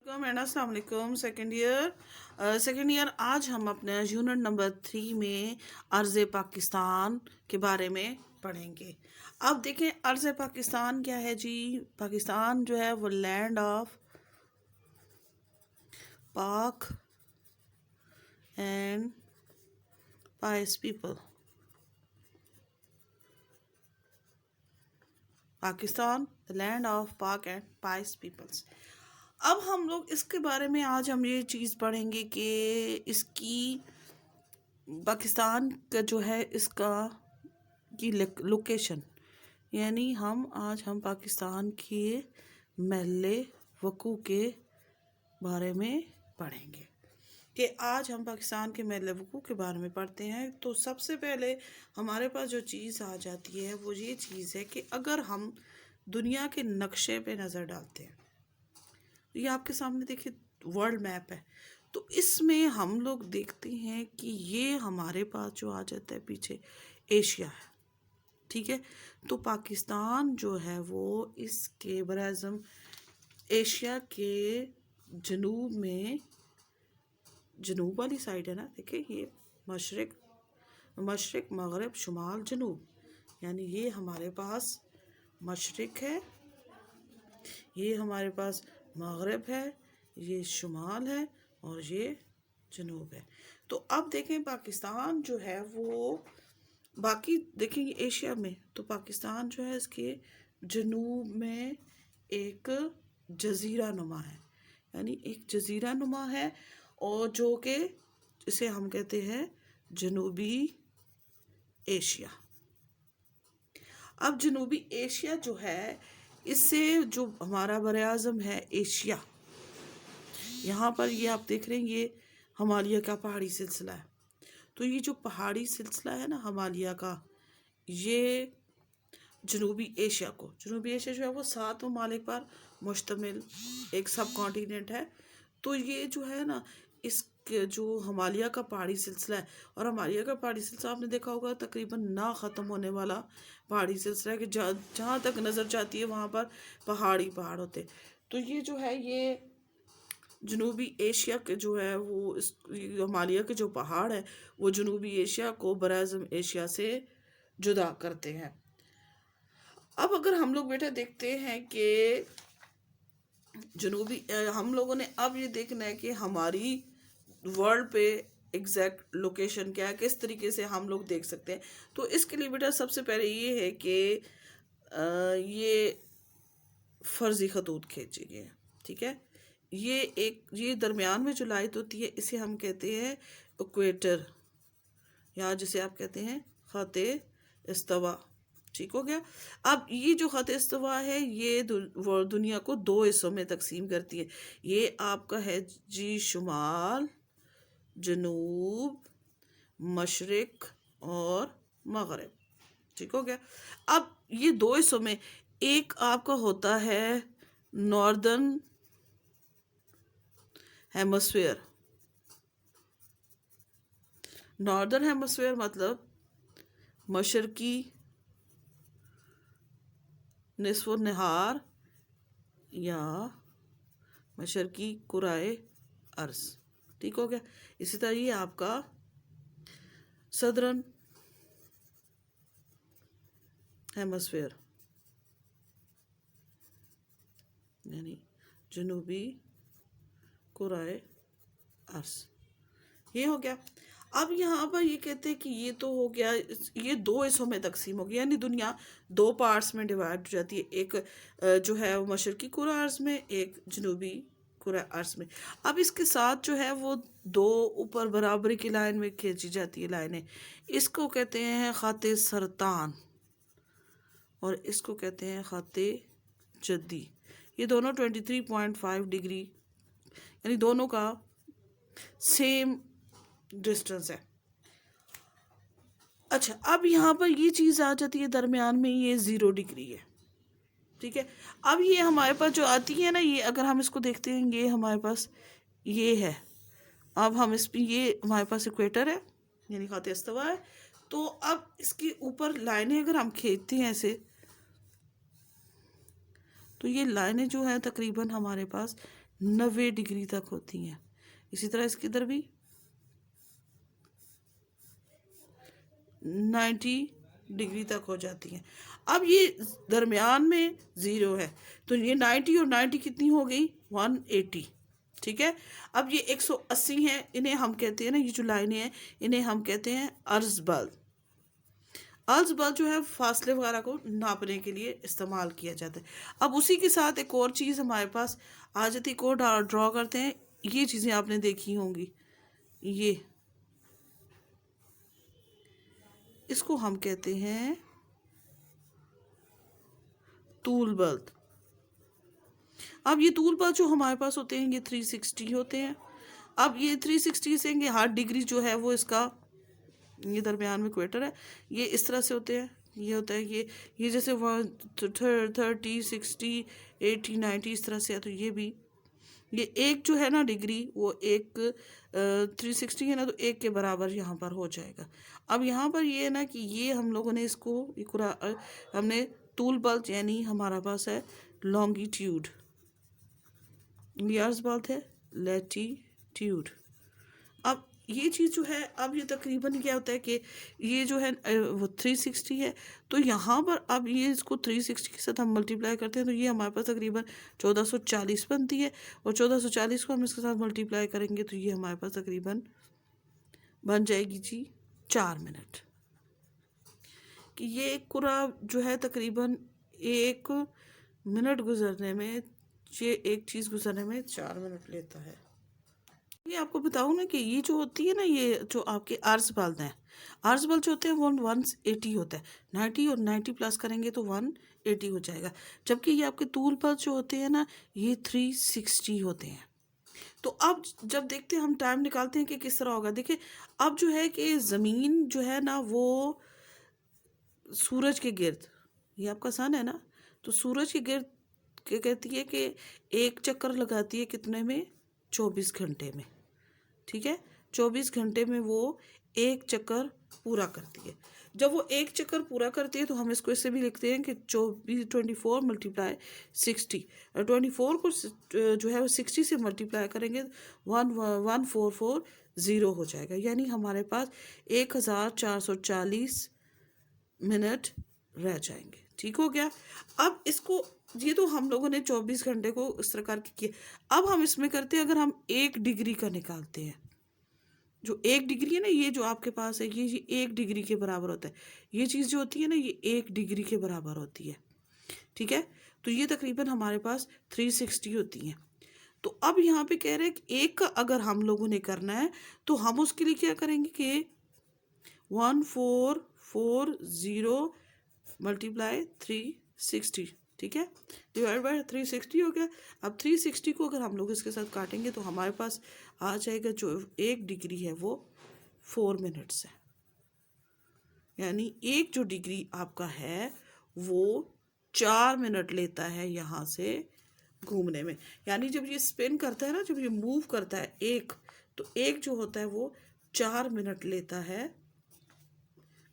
And अस्सलाम वालेकुम। Second year आज हम अपने यूनिट नंबर 3 में अर्ज़ पाकिस्तान के बारे में पढ़ेंगे। अब देखें अर्ज़ पाकिस्तान क्या है जी। पाकिस्तान जो है वो लैंड ऑफ पाक and price people. Pakistan the land of पाक एंड पाइस पीपल्स। अब हम लोग इसके बारे में आज हम ये चीज़ पढ़ेंगे कि इसकी पाकिस्तान का जो है इसका की लोकेशन, यानी हम पाकिस्तान के महल वक़ू के बारे में पढ़ेंगे कि आज हम पाकिस्तान के महल वक़ू के बारे में पढ़ते हैं। तो सबसे पहले हमारे पास जो चीज़ आ जाती है वो ये चीज़ है कि अगर हम दुनिया के नक्शे पे नज़र डालते हैं, ये आपके सामने देखिए वर्ल्ड मैप है, तो इसमें हम लोग देखते हैं कि ये हमारे पास जो आ जाता है पीछे एशिया है, ठीक है। तो पाकिस्तान जो है वो इसके बराज़म एशिया के जनूब में, जनूब वाली साइड है ना, देखिए ये मशरिक मगरब शुमाल जनूब, यानी ये हमारे पास मशरिक है, ये हमारे पास मगरब है, ये शुमाल है और ये जनूब है। तो अब देखें पाकिस्तान जो है वो बाकी देखेंगे एशिया में, तो पाकिस्तान जो है इसके जनूब में एक जजीरा नुमा है, यानी एक जजीरा नुमा है, और जो कि इसे हम कहते हैं जनूबी एशिया। अब जनूबी एशिया जो है, इससे जो हमारा बरआज़म है एशिया, यहाँ पर ये आप देख रहे हैं ये हिमालय का पहाड़ी सिलसिला है। तो ये जो पहाड़ी सिलसिला है ना हिमालय का, ये जनूबी एशिया जो है वो 7 ममालिक पर मुश्तमिल एक सब कॉन्टिनेंट है। तो ये जो है ना इस जो हिमालय का पहाड़ी सिलसिला है, और हिमालय का पहाड़ी सिलसिला आपने देखा होगा तकरीबन ना ख़त्म होने वाला पहाड़ी सिलसिला है कि जहाँ तक नज़र जाती है वहाँ पर पहाड़ होते। तो ये जो है ये जनूबी एशिया के जो है वो इस हिमालय के जो पहाड़ है वो जनूबी एशिया को बराज़म एशिया से जुदा करते हैं। अब अगर हम लोग बेटा देखते हैं कि हम लोगों ने अब ये देखना है कि हमारी वर्ल्ड पे एग्जैक्ट लोकेशन क्या है, किस तरीके से हम लोग देख सकते हैं। तो इसके लिए बेटा सबसे पहले ये है कि ये फ़र्ज़ी खतूत खींचे गए हैं, ठीक है। ये दरमियान में जो लाइट होती है इसे हम कहते हैं इक्वेटर, या जिसे आप कहते हैं ख़त इस्तवा, ठीक हो गया। अब ये जो ख़त इस्तवा है ये दुनिया को 2 हिस्सों में तकसीम करती है। ये आपका है जी शुमाल, जनूब, मशरिक और मगरब, ठीक हो गया। अब ये 2 हिस्सों में एक आपका होता है नॉर्दर्न हेमस्फीयर। नॉर्दर्न हेमस्फीयर मतलब मशरकी निस्फ़ नहार या मशरकी कुराए अर्ज़, ठीक हो गया। इसी तरह ये आपका सदर्न हेमस्फीयर यानी जनूबी कुराए अर्ज़, ये हो गया। अब यहाँ पर ये कहते हैं कि ये तो हो गया, ये 2 हिस्सों में तकसीम हो गया, यानी दुनिया 2 पार्ट्स में डिवाइड हो जाती है, एक जो है वो मशरकी कुरा अर्ज़ में, एक जनूबी कुरा अर्ज़ में। अब इसके साथ जो है वो 2 ऊपर बराबरी की लाइन में खींची जाती है लाइनें, इसको कहते हैं ख़त सरतान और इसको कहते हैं ख़त जद्दी। ये दोनों 23.5 डिग्री, यानी दोनों का सेम डिस्टेंस है। अच्छा, अब यहाँ पर ये चीज़ आ जाती है दरमियान में, ये 0 डिग्री है, ठीक है। अब ये हमारे पास जो आती है ना, ये अगर हम इसको देखते हैं ये हमारे पास ये है। अब हम इस पर ये हमारे पास इक्वेटर है यानी ख़ात इस्तवा है। तो अब इसके ऊपर लाइनें अगर हम खींचते हैं ऐसे, तो ये लाइनें जो है तकरीबन हमारे पास 90 डिग्री तक होती हैं। इसी तरह इसके इधर भी 90 डिग्री तक हो जाती हैं। अब ये दरमियान में 0 है, तो ये 90 और 90 कितनी हो गई, 180। ठीक है। अब ये 180 है, इन्हें हम कहते हैं ना, ये जो लाइनें हैं इन्हें हम कहते हैं अर्ज बल। अर्ज बल जो है फासले वगैरह को नापने के लिए इस्तेमाल किया जाता है। अब उसी के साथ एक और चीज़ हमारे पास आ जाती है, को ड्रॉ करते हैं। ये चीज़ें आपने देखी होंगी, ये इसको हम कहते हैं तूल बल। अब ये तूल बल जो हमारे पास होते हैं ये 360 होते हैं। अब ये 360 से ये 60 डिग्री जो है वो इसका, ये दरमियान में इक्वेटर है, ये इस तरह से होते हैं। ये होता है ये जैसे 30 60 80 90 इस तरह से है, तो ये भी ये एक जो है ना डिग्री वो एक 360 है ना, तो एक के बराबर यहाँ पर हो जाएगा। अब यहाँ पर ये है ना कि ये हम लोगों ने इसको हमने तूल बल यानी हमारा पास है लॉन्गिट्यूड, यार्स बात है लैटीट्यूड। अब ये चीज़ जो है, अब ये तकरीबन क्या होता है कि ये जो है वो 360 है, तो यहाँ पर अब ये इसको 360 के साथ हम मल्टीप्लाई करते हैं, तो ये हमारे पास तकरीबन 1440 बनती है। और 1440 को हम इसके साथ मल्टीप्लाई करेंगे तो ये हमारे पास तकरीबन बन जाएगी जी 4 मिनट। कि ये पूरा जो है तकरीबन 1 मिनट गुजरने में, ये एक चीज़ गुजरने में 4 मिनट लेता है। ये आपको बताऊँ ना कि ये जो होती है ना, ये जो आपके अर्ज बल हैं, अर्ज बल जो होते हैं वो 180 होता है। 90 और 90 प्लस करेंगे तो 180 हो जाएगा। जबकि ये आपके तूल बल जो होते हैं ना, ये 360 होते हैं। तो अब जब देखते हैं हम टाइम निकालते हैं कि किस तरह होगा। देखिए अब जो है कि ज़मीन जो है ना वो सूरज के गिर्द, ये आपका सन है ना, तो सूरज के गिर्द क्या कहती है कि एक चक्कर लगाती है कितने में, 24 घंटे में। ठीक है, 24 घंटे में वो एक चक्कर पूरा करती है। जब वो एक चक्कर पूरा करती है तो हम इसको इससे भी लिखते हैं कि 24 मल्टीप्लाई 60, और 24 को जो है वो 60 से मल्टीप्लाई करेंगे 1440 हो जाएगा। यानी हमारे पास 1440 मिनट रह जाएंगे। ठीक हो गया। अब इसको, ये तो हम लोगों ने 24 घंटे को इस प्रकार की किया। अब हम इसमें करते हैं, अगर हम 1 डिग्री का निकालते हैं, जो 1 डिग्री है ना, ये जो आपके पास है ये 1 डिग्री के बराबर होता है। ये चीज़ जो होती है ना ये 1 डिग्री के बराबर होती है। ठीक है, तो ये तकरीबन हमारे पास 360 होती हैं। तो अब यहाँ पे कह रहे हैं कि एक का अगर हम लोगों ने करना है तो हम उसके लिए क्या करेंगे कि 1440 मल्टीप्लाई 360, ठीक है, डिवाइड बाय 360 हो गया। अब 360 को अगर हम लोग इसके साथ काटेंगे तो हमारे पास आ जाएगा जो 1 डिग्री है वो 4 मिनट्स है। यानी एक जो डिग्री आपका है वो 4 मिनट लेता है यहाँ से घूमने में। यानी जब ये स्पिन करता है ना, जब ये मूव करता है एक, तो एक जो होता है वो 4 मिनट लेता है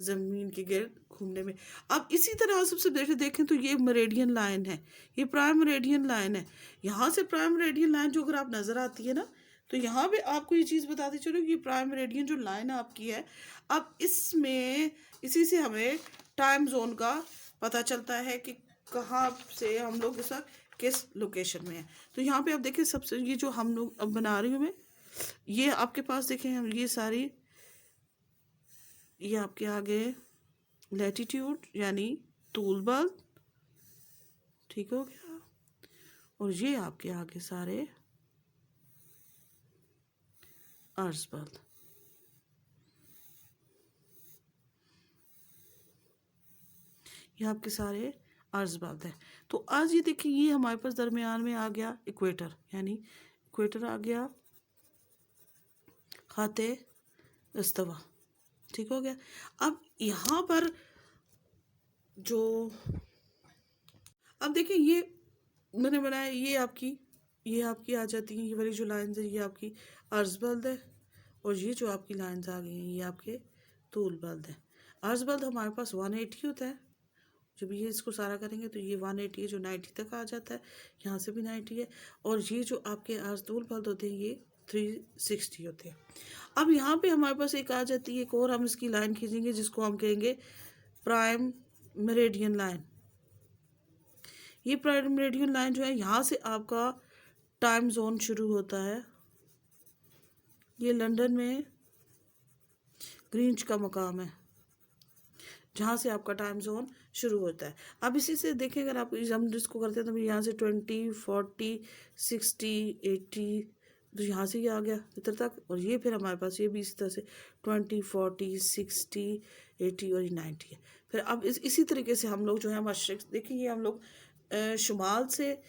ज़मीन के गिर्द घूमने में। अब इसी तरह सबसे देखें तो ये मेरिडियन लाइन है, ये प्राइम मेरिडियन लाइन है। यहाँ से प्राइम मेरिडियन लाइन जो अगर आप नज़र आती है ना, तो यहाँ पे आपको ये चीज़ बताती चलो कि प्राइम मेरिडियन जो लाइन आपकी है, अब इसमें इसी से हमें टाइम जोन का पता चलता है कि कहाँ से हम लोग इस वक्त किस लोकेशन में है। तो यहाँ पे आप देखें, सबसे ये जो हम लोग अब बना रही हूँ मैं, ये आपके पास देखें हम ये सारी, ये आपके आगे लैटिट्यूड यानी तूल बल, ठीक हो गया, और ये आपके आगे सारे अर्ज बल। ये आपके सारे अर्ज बल हैं। तो आज ये देखिए, ये हमारे पास दरमियान में आ गया इक्वेटर, यानी इक्वेटर आ गया खाते इस्तवा, ठीक हो गया। अब यहाँ पर जो, अब देखिए ये मैंने बनाया, ये आपकी आ जाती है, ये वाली जो लाइन्स है ये आपकी अर्ज बल्द है, और ये जो आपकी लाइन्स आ गई हैं ये आपके तूल बल्द है। अर्ज बल्द हमारे पास 180 होता है, जब ये इसको सारा करेंगे तो ये 180 है जो 90 तक आ जाता है, यहाँ से भी 90 है, और ये जो आपके आजतूल बल्द होते हैं ये 360 होते हैं। अब यहाँ पे हमारे पास एक आ जाती है एक और, हम इसकी लाइन खींचेंगे जिसको हम कहेंगे प्राइम मेरिडियन लाइन। ये प्राइम मेरिडियन लाइन जो है यहाँ से आपका टाइम जोन शुरू होता है। ये लंदन में ग्रीनिच का मकाम है जहाँ से आपका टाइम जोन शुरू होता है। अब इसी से देखें, अगर आप हम जिसको करते हैं तो यहाँ से 20, 40, 60, 80, तो यहाँ से ये आ गया इधर तक, और ये फिर हमारे पास ये भी इसी तरह से 20, 40, 60, 80 और 90 है। फिर अब इसी तरीके से हम लोग जो है मशरिक, देखिए ये हम लोग शुमाल से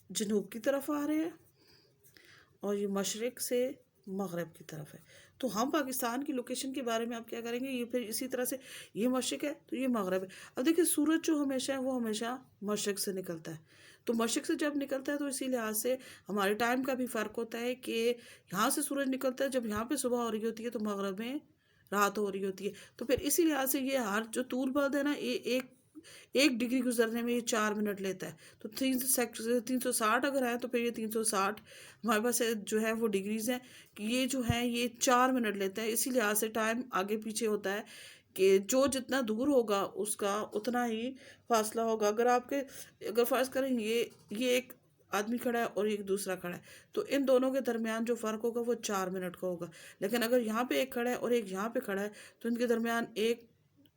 जनूब की तरफ आ रहे हैं और ये मशरिक से मगरब की तरफ है। तो हम पाकिस्तान की लोकेशन के बारे में आप क्या करेंगे, ये फिर इसी तरह से ये मशरिक है तो ये मगरब है। अब देखिए सूरज जो हमेशा है वो हमेशा मशरिक से निकलता है, तो मशरिक से जब निकलता है तो इसी लिहाज से हमारे टाइम का भी फ़र्क होता है कि यहाँ से सूरज निकलता है, जब यहाँ पे सुबह हो रही होती है तो मगरब में रात हो रही होती है। तो फिर इसी लिहाज से ये हर जो तूल बल्द है ना, ये एक डिग्री गुजरने में ये 4 मिनट लेता है। तो 360 अगर है तो फिर ये 360 हमारे पास जो है वो डिग्रीज हैं कि ये जो है ये 4 मिनट लेता है। इसी लिहाज से टाइम आगे पीछे होता है कि जो जितना दूर होगा उसका उतना ही फासला होगा। अगर फ़र्ज़ करें ये एक आदमी खड़ा है और एक दूसरा खड़ा है, तो इन दोनों के दरमियान जो फ़र्क होगा वो 4 मिनट का होगा। लेकिन अगर यहाँ पे एक खड़ा है और एक यहाँ पे खड़ा है तो इनके दरमियान 1,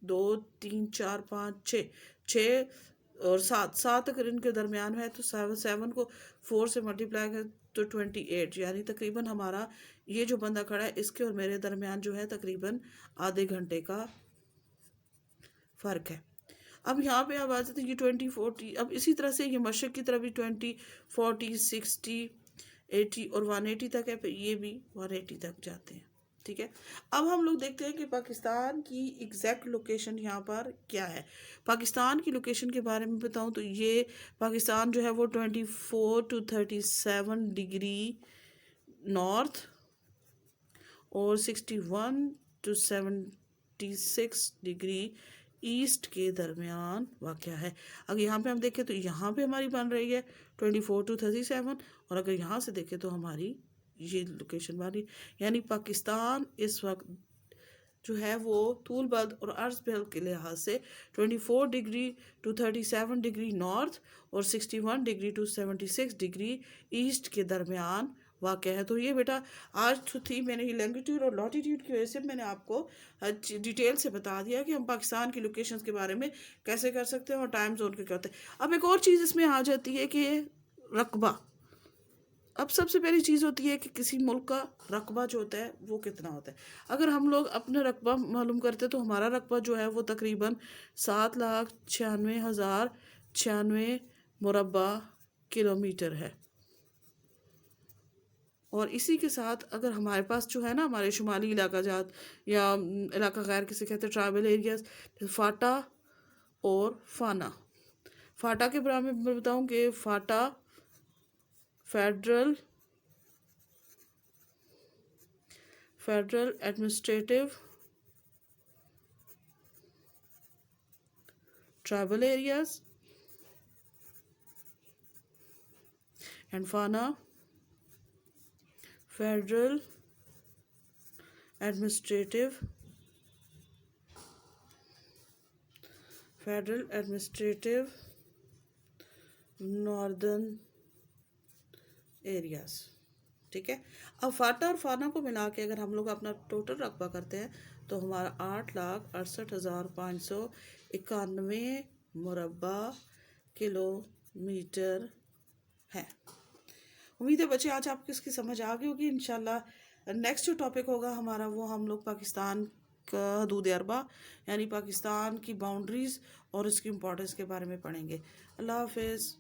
2, 3, 4, 5, 6 और 7 अगर इनके दरमियान है तो 7 को 4 से मल्टीप्लाई करें तो 28, यानी तकरीबन हमारा ये जो बंदा खड़ा है इसके और मेरे दरमियान जो है तकरीबन आधे घंटे का फ़र्क है। अब यहाँ पे आप आ जाते हैं ये 20, 40, अब इसी तरह से ये मशरक़ की तरफ भी 20, 40, 60, 80 और 180 तक है, फिर ये भी 180 तक जाते हैं। ठीक है, अब हम लोग देखते हैं कि पाकिस्तान की एग्जैक्ट लोकेशन यहाँ पर क्या है। पाकिस्तान की लोकेशन के बारे में बताऊँ तो ये पाकिस्तान जो है वो 24 to 37 डिग्री नॉर्थ और 61 to 76 डिग्री ईस्ट के दरमियान वाक़ है। अगर यहाँ पे हम देखें तो यहाँ पे हमारी बन रही है 24 to 37, और अगर यहाँ से देखें तो हमारी ये लोकेशन बन रही, यानी पाकिस्तान इस वक्त जो है वो तूल बल्द और अर्ज बल्द के लिहाज से 24 डिग्री to 37 डिग्री नॉर्थ और 61 डिग्री to 76 डिग्री ईस्ट के दरमियान वाक़ है। तो ये बेटा आज तो थी, मैंने ये लैंगिट्यूड और लॉटिट्यूड की वजह से मैंने आपको डिटेल से बता दिया कि हम पाकिस्तान की लोकेशंस के बारे में कैसे कर सकते हैं और टाइम जोन के क्या होते हैं। अब एक और चीज़ इसमें आ जाती है कि रकबा। अब सबसे पहली चीज़ होती है कि किसी मुल्क का रकबा जो होता है वो कितना होता है। अगर हम लोग अपना रकबा मालूम करते हैं तो हमारा रकबा जो है वो तकरीबन 7,96,096 मुरबा किलोमीटर है। और इसी के साथ अगर हमारे पास जो है ना हमारे शुमाली इलाका जात या इलाका गैर किसे कहते हैं ट्राइबल एरियाज, फाटा और फाना। फाटा के बारे में मैं बताऊँ कि FATA federal administrative tribal areas and FANA federal administrative northern areas. ठीक है, अब फाटा और फाना को मिला के अगर हम लोग अपना टोटल रकबा करते हैं तो हमारा 8,68,591 मुरबा किलोमीटर है। उम्मीद है बच्चे आज आपको इसकी समझ आ गई होगी। इंशाल्लाह नेक्स्ट जो टॉपिक होगा हमारा वो हम लोग पाकिस्तान का हदूद अरबा यानी पाकिस्तान की बाउंड्रीज़ और इसकी इम्पोर्टेंस के बारे में पढ़ेंगे। अल्लाह हाफिज़।